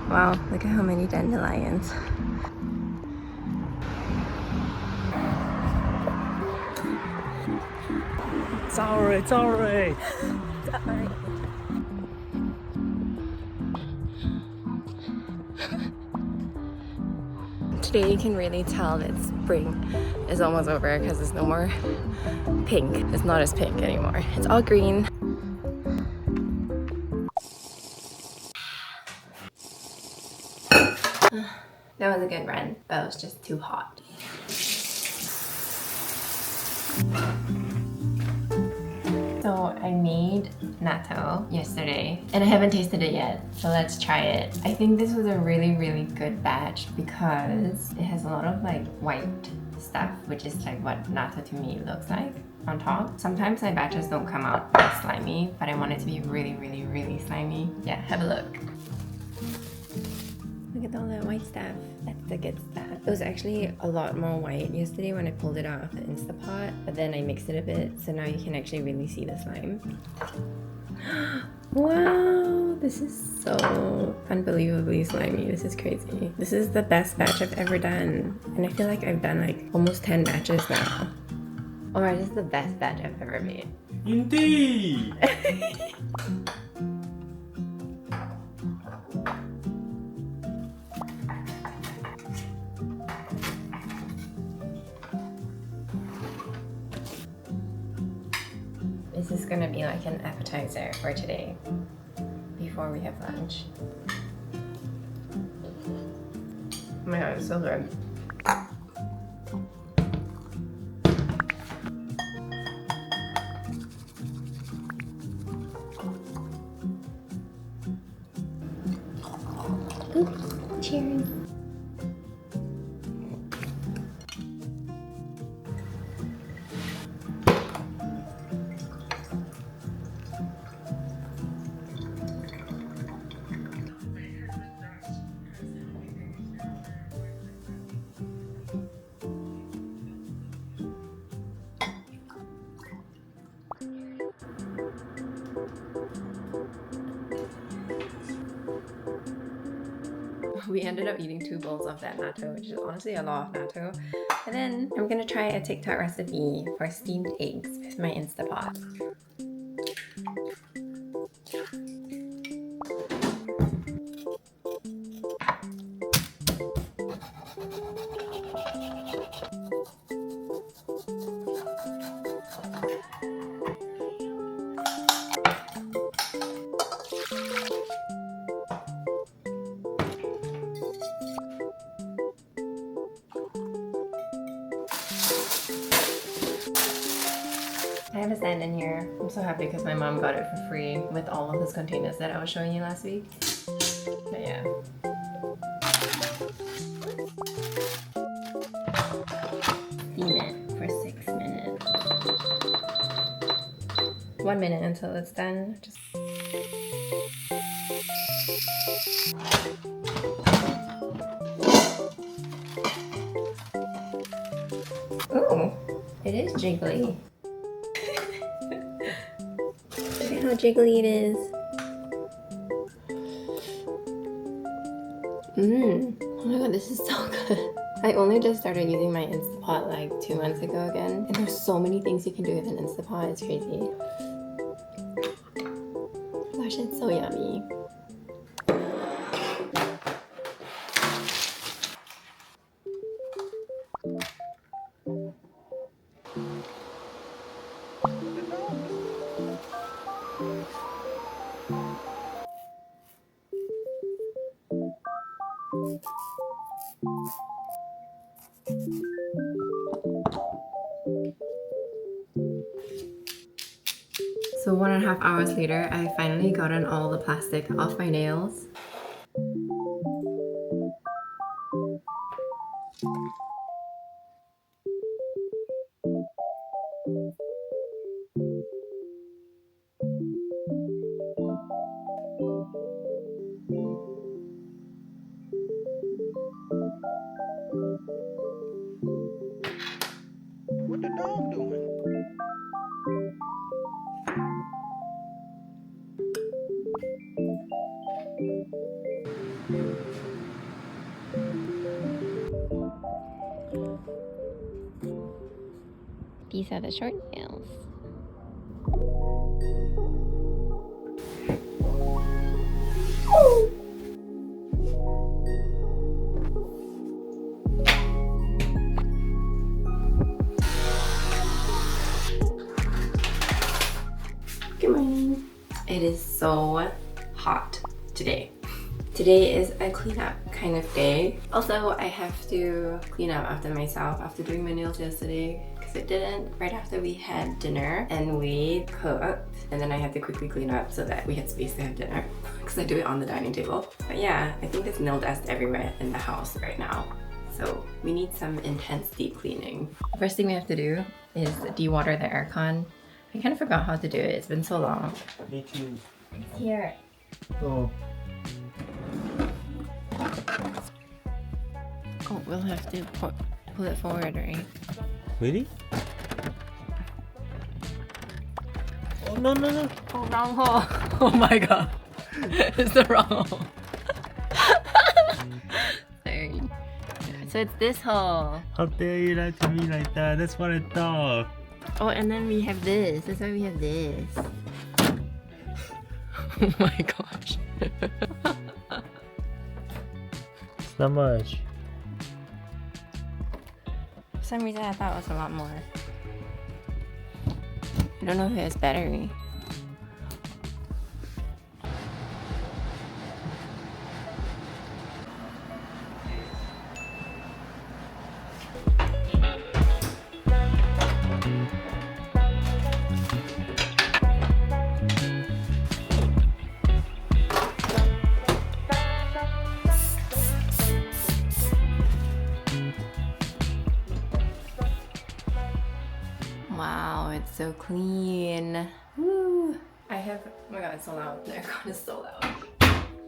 Wow, look at how many dandelions. It's alright, it's alright. Today you can really tell that spring is almost over because there's no more pink. It's not as pink anymore. It's all green. That was a good run, but it was just too hot. So I made natto yesterday and I haven't tasted it yet, so let's try it. I think this was a really good batch because it has a lot of like white stuff, which is like what natto to me looks like on top. Sometimes my batches don't come out that slimy, but I want it to be really slimy. Yeah, have a look. Look at all that white stuff. That's the good stuff. It was actually a lot more white yesterday when I pulled it out of the Instapot, but then I mixed it a bit, so now you can actually really see the slime. Wow, this is so unbelievably slimy. This is crazy. This is the best batch I've ever done, and I feel like I've done like almost 10 batches now. Oh my, this is the best batch I've ever made. Indeed! This is gonna be like an appetizer for today, before we have lunch. Oh my god, it's so good. Ooh, cheers. We ended up eating 2 bowls of that natto, which is honestly a lot of natto. And then I'm gonna try a TikTok recipe for steamed eggs with my Instapot. I have a stand in here. I'm so happy because my mom got it for free with all of those containers that I was showing you last week. But yeah. Steam it for 6 minutes. 1 minute until it's done. Just ooh, it is jiggly. Look at how jiggly it is. Oh my god, this is so good. I only just started using my Instapot like 2 months ago again, and there's so many things you can do with an Instapot, it's crazy. Gosh, it's so yummy. So 1.5 hours later, I finally gotten all the plastic off my nails. What the dog doing? These are the short nails. Good morning. It is so hot today. Today is a cleanup kind of day. Also, I have to clean up after myself after doing my nails yesterday because I didn't right after we had dinner and we cooked, and then I had to quickly clean up so that we had space to have dinner because I do it on the dining table. But yeah, I think there's nail dust everywhere in the house right now. So we need some intense deep cleaning. First thing we have to do is dewater the aircon. I kind of forgot how to do it. It's been so long. Me too. Here. Oh. Oh, we'll have to pull it forward, right? Really? Oh, no, no, no. Oh, wrong hole. Oh my god. It's the wrong hole. Sorry. So it's this hole. How dare you lie to me like that? That's what I thought. Oh, and then we have this. That's why we have this. Oh my gosh. It's not much. For some reason I thought it was a lot more. I don't know if it has battery. Wow, it's so clean. Woo! I have, oh my god, it's so loud. The aircon is so loud.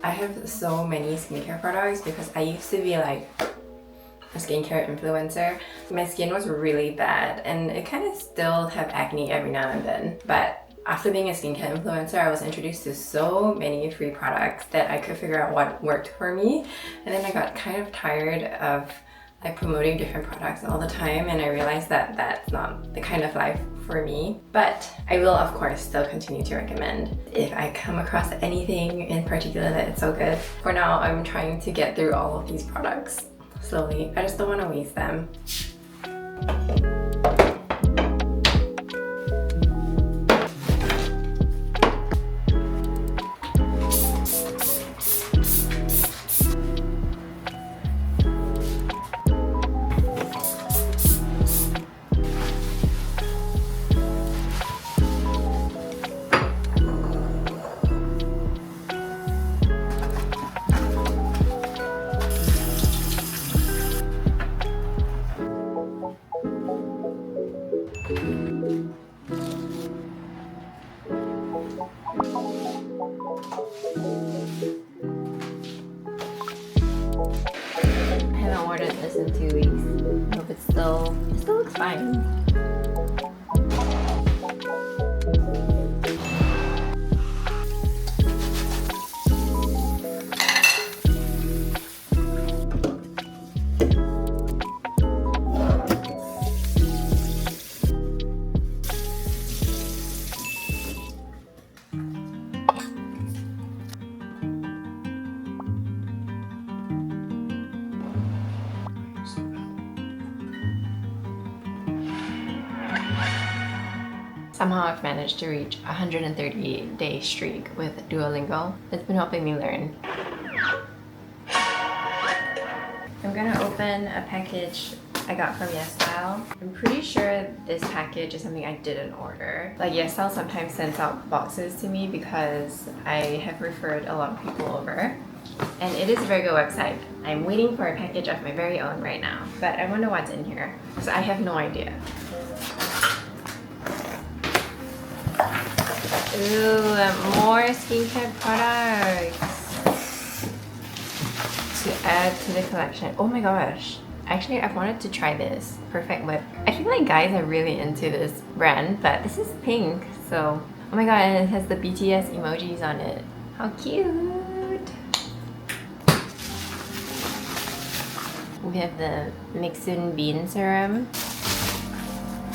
I have so many skincare products because I used to be like a skincare influencer. My skin was really bad and it kind of still have acne every now and then. But after being a skincare influencer, I was introduced to so many free products that I could figure out what worked for me. And then I got kind of tired of like promoting different products all the time, and I realized that that's not the kind of life for me. But I will of course still continue to recommend if I come across anything in particular that it's so good. For now, I'm trying to get through all of these products slowly. I just don't want to waste them. I haven't ordered this in 2 weeks. I hope it still looks fine. Somehow I've managed to reach a 138-day streak with Duolingo. It's been helping me learn. I'm gonna open a package I got from YesStyle. I'm pretty sure this package is something I didn't order. Like YesStyle sometimes sends out boxes to me because I have referred a lot of people over. And it is a very good website. I'm waiting for a package of my very own right now. But I wonder what's in here because I have no idea. Ooh, more skincare products to add to the collection. Oh my gosh. Actually, I've wanted to try this Perfect Whip. I feel like guys are really into this brand, but this is pink, so... Oh my god, and it has the BTS emojis on it. How cute! We have the Mixin bean serum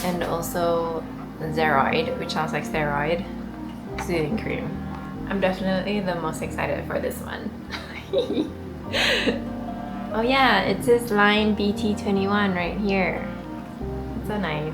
and also Zeroid, which sounds like steroid, soothing cream. I'm definitely the most excited for this one. Oh yeah, it says line BT21 right here. It's so nice.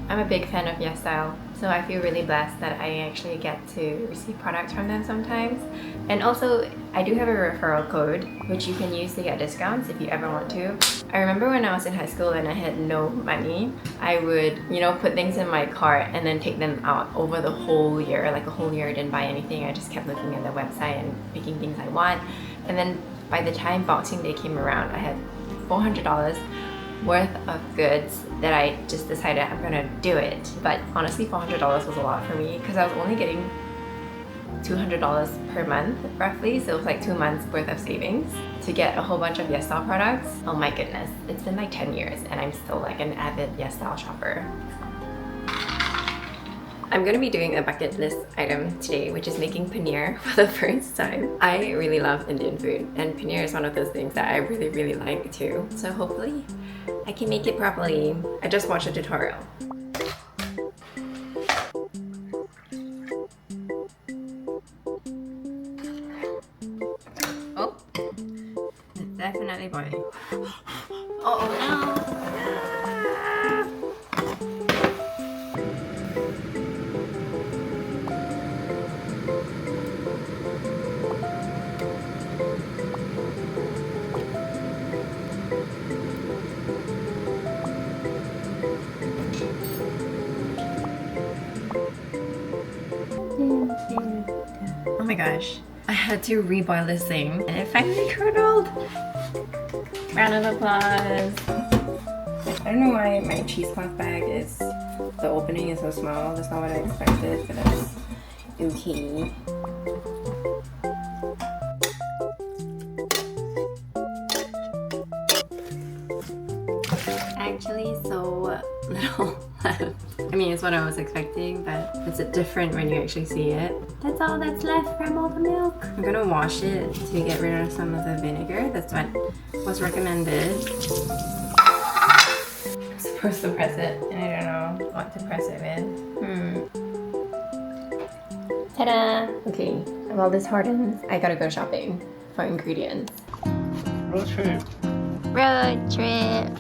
I'm a big fan of YesStyle, so I feel really blessed that I actually get to receive products from them sometimes. And also, I do have a referral code which you can use to get discounts if you ever want to. I remember when I was in high school and I had no money, I would, put things in my cart and then take them out over the whole year. Like a whole year I didn't buy anything, I just kept looking at the website and picking things I want. And then by the time Boxing Day came around, I had $400 worth of goods that I just decided I'm gonna do it. But honestly, $400 was a lot for me because I was only getting $200 per month roughly, so it was like 2 months worth of savings to get a whole bunch of YesStyle products. Oh my goodness, it's been like 10 years and I'm still like an avid YesStyle shopper. I'm gonna be doing a bucket list item today, which is making paneer for the first time. I really love Indian food and paneer is one of those things that I really like too. So hopefully I can make it properly. I just watched a tutorial. Oh, it's definitely boiling. Oh no! Oh my gosh, I had to reboil this thing and it finally curdled. Round of applause. I don't know why my cheesecloth bag is, the opening is so small. That's not what I expected, but that's okay. Actually, so little left. I mean, it's what I was expecting, but it's different when you actually see it. That's all that's left from all the milk. I'm gonna wash it to get rid of some of the vinegar. That's what was recommended. I'm supposed to press it, and I don't know what to press it with. Ta-da! Okay, while this hardens, I gotta go shopping for ingredients. Road trip. Road trip!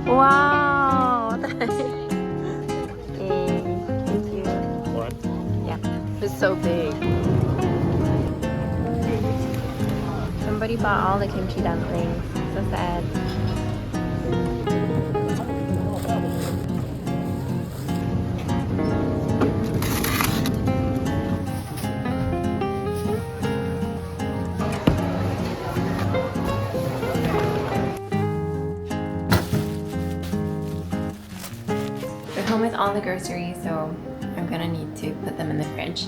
Wow! Hey, thank you. What? Yeah, it's so big. Somebody bought all the kimchi dumplings. So sad. We're home with all the groceries, so I'm gonna need to put them in the fridge.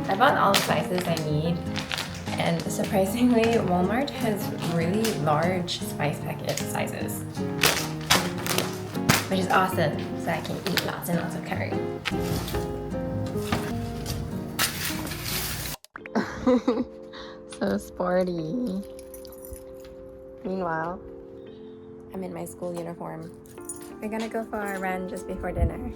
I bought all the spices I need, and surprisingly, Walmart has really large spice packet sizes, which is awesome, so I can eat lots and lots of curry. So sporty. Meanwhile, I'm in my school uniform. We're gonna go for a run just before dinner.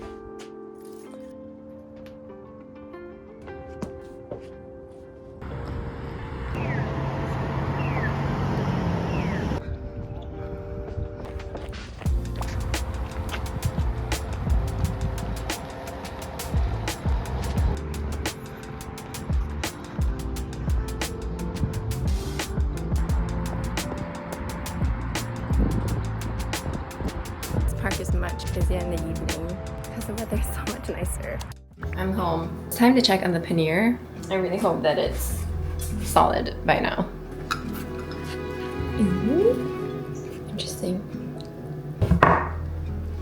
Park is much busier in the evening because the weather is so much nicer. I'm home. It's time to check on the paneer. I really hope that it's solid by now. Interesting.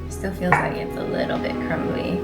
Still feels like it's a little bit crumbly.